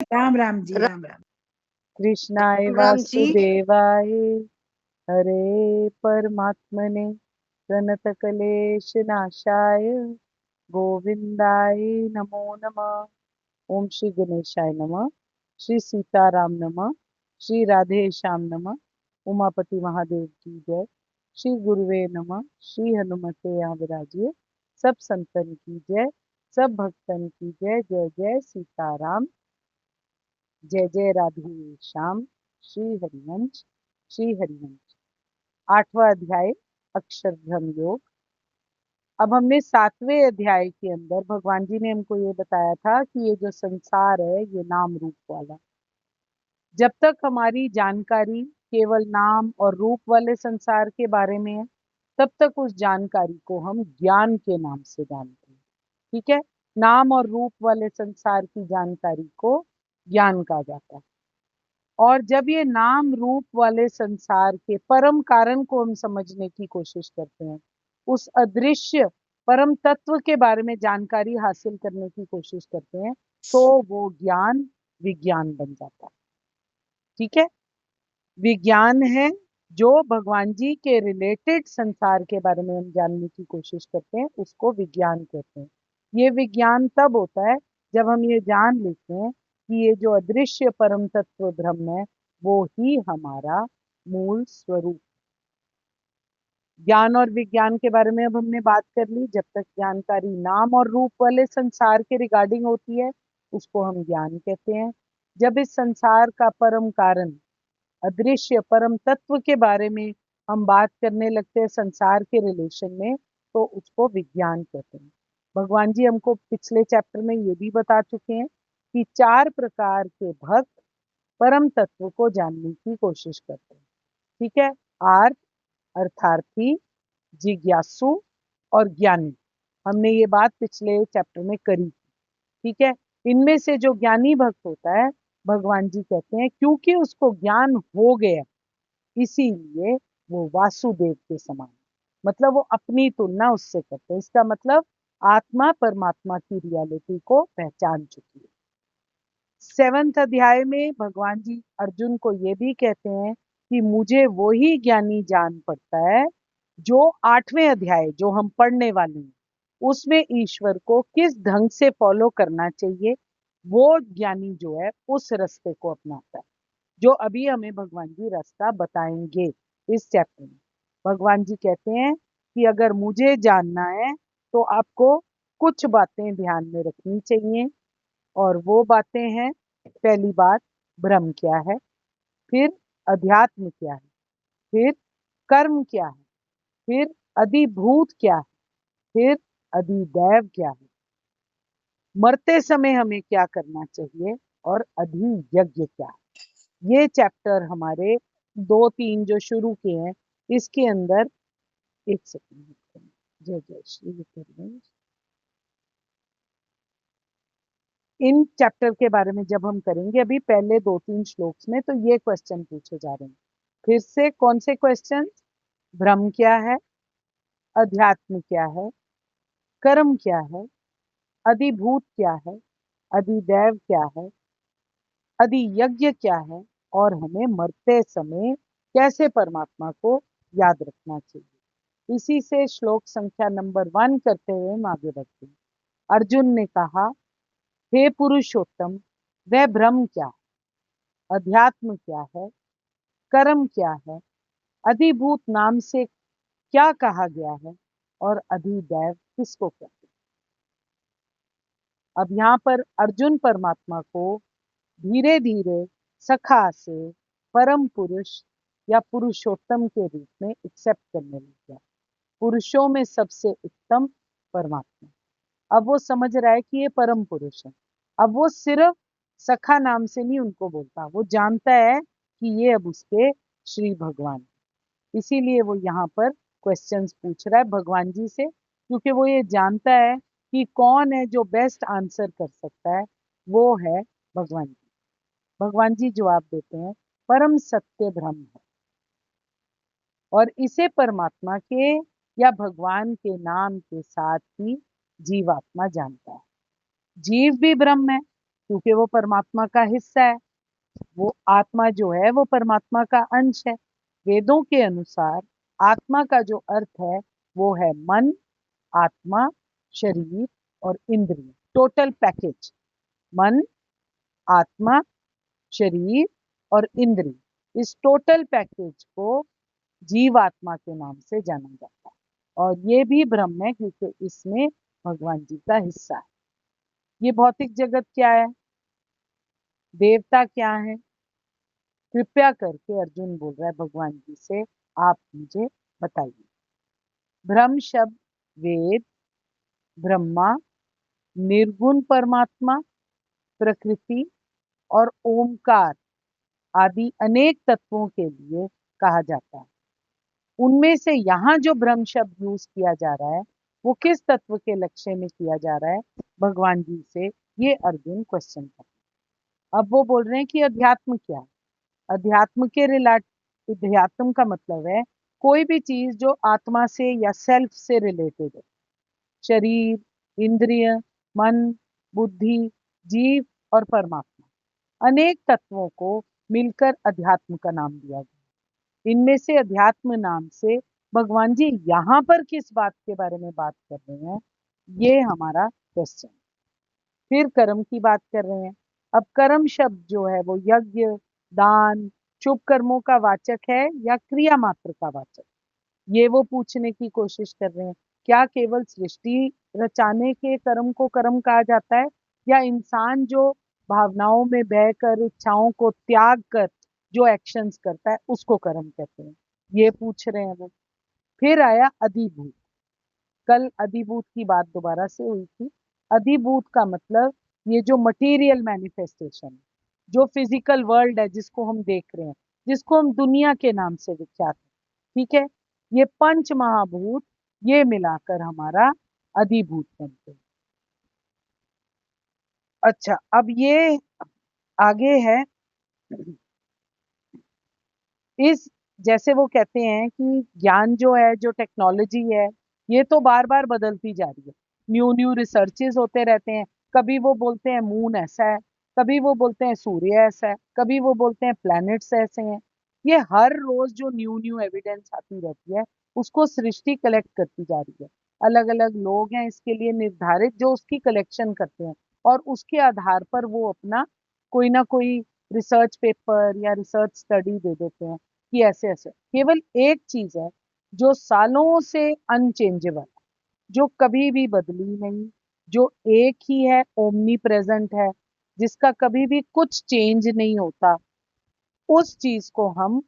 राम राम जी, राम राम। कृष्णाय राम जी। वासुदेवाय हरे परमात्मने प्रणतक्लेशनाशाय गोविंदाय नमो नमः। ओम श्री गणेशाय नमः। श्री सीताराम नमः। श्री राधे श्याम नमः। उमापति महादेव की जय। श्री गुरुवे नमः। श्री हनुमते यहाँ विराजिए। सब संतन की जय। सब भक्तन की जय। जय जय सीताराम। जय जय राधे श्याम। श्री हरिवंश। श्री हरिवंश। 8वां अध्याय अक्षर ब्रह्म योग। अब हमने 7वें अध्याय के अंदर भगवान जी ने हमको ये बताया था कि ये जो संसार है ये नाम रूप वाला। जब तक हमारी जानकारी केवल नाम और रूप वाले संसार के बारे में है तब तक उस जानकारी को हम ज्ञान के नाम से जानते हैं। ठीक है। नाम और रूप वाले संसार की जानकारी को ज्ञान कहा जाता है। और जब ये नाम रूप वाले संसार के परम कारण को हम समझने की कोशिश करते हैं, उस अदृश्य परम तत्व के बारे में जानकारी हासिल करने की कोशिश करते हैं, तो वो ज्ञान विज्ञान बन जाता है। ठीक है। विज्ञान है जो भगवान जी के रिलेटेड संसार के बारे में हम जानने की कोशिश करते हैं, उसको विज्ञान कहते हैं। ये विज्ञान तब होता है जब हम ये जान लेते हैं कि ये जो अदृश्य परम तत्व ब्रह्म है वो ही हमारा मूल स्वरूप। ज्ञान और विज्ञान के बारे में अब हमने बात कर ली। जब तक जानकारी नाम और रूप वाले संसार के रिगार्डिंग होती है उसको हम ज्ञान कहते हैं। जब इस संसार का परम कारण अदृश्य परम तत्व के बारे में हम बात करने लगते हैं संसार के रिलेशन में, तो उसको विज्ञान कहते हैं। भगवान जी हमको पिछले चैप्टर में ये भी बता चुके हैं कि 4 प्रकार के भक्त परम तत्व को जानने की कोशिश करते हैं। ठीक है। आर्थ, अर्थार्थी, जिज्ञासु और ज्ञानी। हमने ये बात पिछले चैप्टर में करी। ठीक है। इनमें से जो ज्ञानी भक्त होता है भगवान जी कहते हैं क्योंकि उसको ज्ञान हो गया इसीलिए वो वासुदेव के समान, मतलब वो अपनी तुलना उससे करते हैं। इसका मतलब आत्मा परमात्मा की रियलिटी को पहचान चुकी है। 7वें अध्याय में भगवान जी अर्जुन को ये भी कहते हैं कि मुझे वो ही ज्ञानी जान पड़ता है जो 8वें अध्याय जो हम पढ़ने वाले हैं उसमें ईश्वर को किस ढंग से फॉलो करना चाहिए, वो ज्ञानी जो है उस रास्ते को अपनाता है, जो अभी हमें भगवान जी रास्ता बताएंगे इस चैप्टर में। भगवान जी कहते हैं कि अगर मुझे जानना है तो आपको कुछ बातें ध्यान में रखनी चाहिए। और वो बातें हैं, पहली बात ब्रह्म क्या है, फिर अध्यात्म क्या है, फिर कर्म क्या है, फिर अधिभूत क्या है, फिर अधिदैव क्या है, मरते समय हमें क्या करना चाहिए और अधियज्ञ क्या है। ये चैप्टर हमारे 2-3 जो शुरू किए हैं इसके अंदर, एक सेकंड, जय जय श्री विष्णु। इन चैप्टर के बारे में जब हम करेंगे अभी पहले 2-3 श्लोक्स में, तो ये क्वेश्चन पूछे जा रहे हैं। फिर से कौन से क्वेश्चन? ब्रह्म क्या है, अध्यात्म क्या है, कर्म क्या है, अधिभूत क्या है, अधिदैव क्या है, अधियज्ञ क्या है, और हमें मरते समय कैसे परमात्मा को याद रखना चाहिए। इसी से श्लोक संख्या नंबर 1 करते हुए हम आगे बढ़ते हैं। अर्जुन ने कहा, हे पुरुषोत्तम, वह ब्रह्म क्या है, अध्यात्म क्या है, कर्म क्या है, अधिभूत नाम से क्या कहा गया है, और अधिदैव किसको कहते हैं। अब यहाँ पर अर्जुन परमात्मा को धीरे धीरे सखा से परम पुरुष या पुरुषोत्तम के रूप में एक्सेप्ट करने लग गया। पुरुषों में सबसे उत्तम परमात्मा। अब वो समझ रहा है कि ये परम पुरुष है। अब वो सिर्फ सखा नाम से नहीं उनको बोलता, वो जानता है कि ये अब उसके श्री भगवान। इसीलिए वो यहाँ पर क्वेश्चंस पूछ रहा है भगवान जी से, क्योंकि वो ये जानता है कि कौन है जो बेस्ट आंसर कर सकता है, वो है भगवान जी। भगवान जी जवाब देते हैं, परम सत्य ब्रह्म है और इसे परमात्मा के या भगवान के नाम के साथ ही जीवात्मा जानता है। जीव भी ब्रह्म है क्योंकि वो परमात्मा का हिस्सा है। वो आत्मा जो है वो परमात्मा का अंश है। वेदों के अनुसार आत्मा का जो अर्थ है वो है मन, आत्मा, शरीर और इंद्रिय, टोटल पैकेज। मन, आत्मा, शरीर और इंद्रिय, इस टोटल पैकेज को जीवात्मा के नाम से जाना जाता है। और ये भी ब्रह्म है क्योंकि इसमें भगवान जी का हिस्सा है। ये भौतिक जगत क्या है, देवता क्या है, कृपया करके अर्जुन बोल रहा है भगवान जी से, आप मुझे बताइए। ब्रह्म शब्द वेद, ब्रह्मा, निर्गुण परमात्मा, प्रकृति और ओमकार आदि अनेक तत्वों के लिए कहा जाता है। उनमें से यहाँ जो ब्रह्म शब्द यूज किया जा रहा है वो किस तत्व के लक्ष्य में किया जा रहा है भगवान जी से, ये अर्जुन क्वेश्चन कर रहे हैं। अब वो बोल रहे हैं कि अध्यात्म क्या है। अध्यात्म के रिलेट अध्यात्म का मतलब है कोई भी चीज जो आत्मा से या सेल्फ से रिलेटेड है। शरीर, इंद्रिय, मन, बुद्धि, जीव और परमात्मा, अनेक तत्वों को मिलकर अध्यात्म का नाम दिया गया। इनमें से अध्यात्म नाम से भगवान जी यहाँ पर किस बात के बारे में बात कर रहे हैं, ये हमारा क्वेश्चन। फिर कर्म की बात कर रहे हैं। अब कर्म शब्द जो है वो यज्ञ, दान, शुभ कर्मों का वाचक है या क्रिया मात्र का वाचक, ये वो पूछने की कोशिश कर रहे हैं। क्या केवल सृष्टि रचाने के कर्म को कर्म कहा जाता है, या इंसान जो भावनाओं में बहकर इच्छाओं को त्याग कर जो एक्शंस करता है उसको कर्म कहते हैं, ये पूछ रहे हैं वो। फिर आया अधिभूत। कल अधिभूत की बात दोबारा से हुई थी। अधिभूत का मतलब ये जो मटेरियल मैनिफेस्टेशन है, जो फिजिकल वर्ल्ड है जिसको हम देख रहे हैं, जिसको हम दुनिया के नाम से विख्यात है, ठीक है, ये पंच महाभूत, ये मिलाकर हमारा अधिभूत बनते हैं। अच्छा, अब ये आगे है इस, जैसे वो कहते हैं कि ज्ञान जो है, जो टेक्नोलॉजी है, ये तो बार बार बदलती जा रही है। न्यू न्यू रिसर्चेस होते रहते हैं। कभी वो बोलते हैं मून ऐसा है, कभी वो बोलते हैं सूर्य ऐसा है, कभी वो बोलते हैं प्लैनेट्स ऐसे हैं। ये हर रोज जो न्यू न्यू एविडेंस आती रहती है उसको सृष्टि कलेक्ट करती जा रही है। अलग अलग लोग हैं इसके लिए निर्धारित जो उसकी कलेक्शन करते हैं, और उसके आधार पर वो अपना कोई ना कोई रिसर्च पेपर या रिसर्च स्टडी दे देते हैं कि ऐसे ऐसे। केवल एक चीज है जो सालों से अनचेंजेबल, जो कभी भी बदली नहीं, जो एक ही है, ओमनी प्रेजेंट है, जिसका कभी भी कुछ चेंज नहीं होता, उस चीज को हम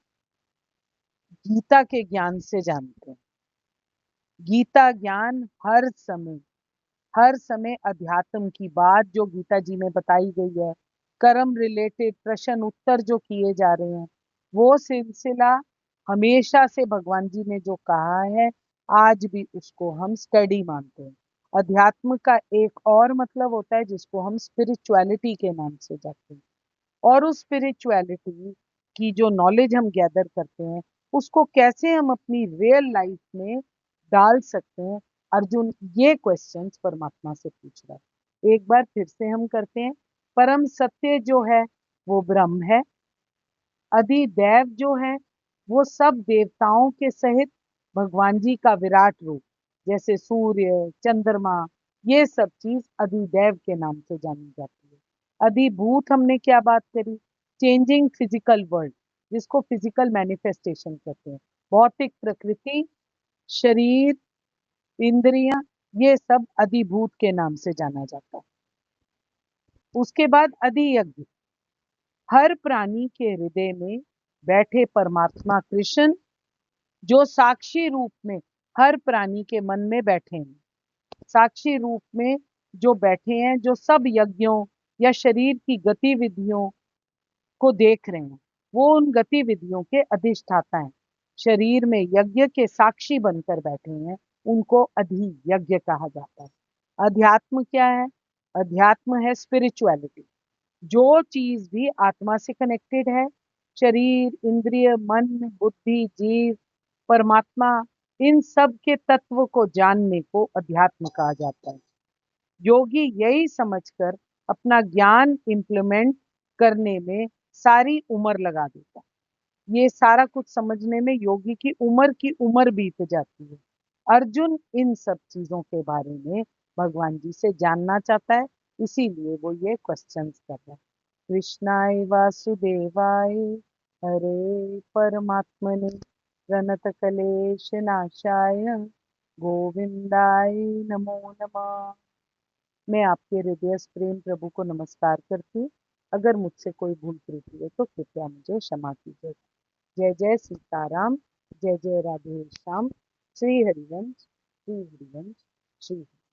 गीता के ज्ञान से जानते हैं। गीता ज्ञान हर समय अध्यात्म की बात जो गीता जी में बताई गई है, कर्म रिलेटेड प्रश्न उत्तर जो किए जा रहे हैं, वो सिलसिला हमेशा से भगवान जी ने जो कहा है आज भी उसको हम स्टडी मानते हैं। अध्यात्म का एक और मतलब होता है जिसको हम स्पिरिचुअलिटी के नाम से जानते हैं, और उस स्पिरिचुअलिटी की जो नॉलेज हम गैदर करते हैं उसको कैसे हम अपनी रियल लाइफ में डाल सकते हैं, अर्जुन ये क्वेश्चंस परमात्मा से पूछ रहा है। एक बार फिर से हम करते हैं। परम सत्य जो है वो ब्रह्म है। अधिदैव जो है वो सब देवताओं के सहित भगवान जी का विराट रूप, जैसे सूर्य, चंद्रमा, ये सब चीज अधिदैव के नाम से जानी जाती है। अधिभूत हमने क्या बात करी, चेंजिंग फिजिकल वर्ल्ड, जिसको फिजिकल मैनिफेस्टेशन कहते हैं। भौतिक प्रकृति, शरीर, इंद्रियां, ये सब अधिभूत के नाम से जाना जाता है। उसके बाद अधियज्ञ, हर प्राणी के हृदय में बैठे परमात्मा कृष्ण, जो साक्षी रूप में हर प्राणी के मन में बैठे हैं, साक्षी रूप में जो बैठे हैं, जो सब यज्ञों या शरीर की गतिविधियों को देख रहे हैं, वो उन गतिविधियों के अधिष्ठाता हैं। शरीर में यज्ञ के साक्षी बनकर बैठे हैं, उनको अधियज्ञ कहा जाता है। अध्यात्म क्या है, अध्यात्म है स्पिरिचुअलिटी, जो चीज भी आत्मा से कनेक्टेड है, शरीर, इंद्रिय, मन, बुद्धि, जीव, परमात्मा, इन सब के तत्व को जानने को अध्यात्म कहा जाता है। योगी यही समझकर अपना ज्ञान इम्प्लीमेंट करने में सारी उम्र लगा देता है। ये सारा कुछ समझने में योगी की उम्र बीत जाती है। अर्जुन इन सब चीजों के बारे में भगवान जी से जानना चाहता है, इसीलिए वो ये क्वेश्चंस कर रहा है। कृष्णाय वासुदेवाय हरे परमात्मने प्रणत कलेश नाशाय गोविंदाय नमो नमः। मैं आपके हृदय प्रेम प्रभु को नमस्कार करती हूँ। अगर मुझसे कोई भूल त्रुटि है तो कृपया मुझे क्षमा कीजिए। जय जय सीताराम, जय जय राधे श्याम। श्री हरिवंश, श्री हरिवंश, श्री हरि।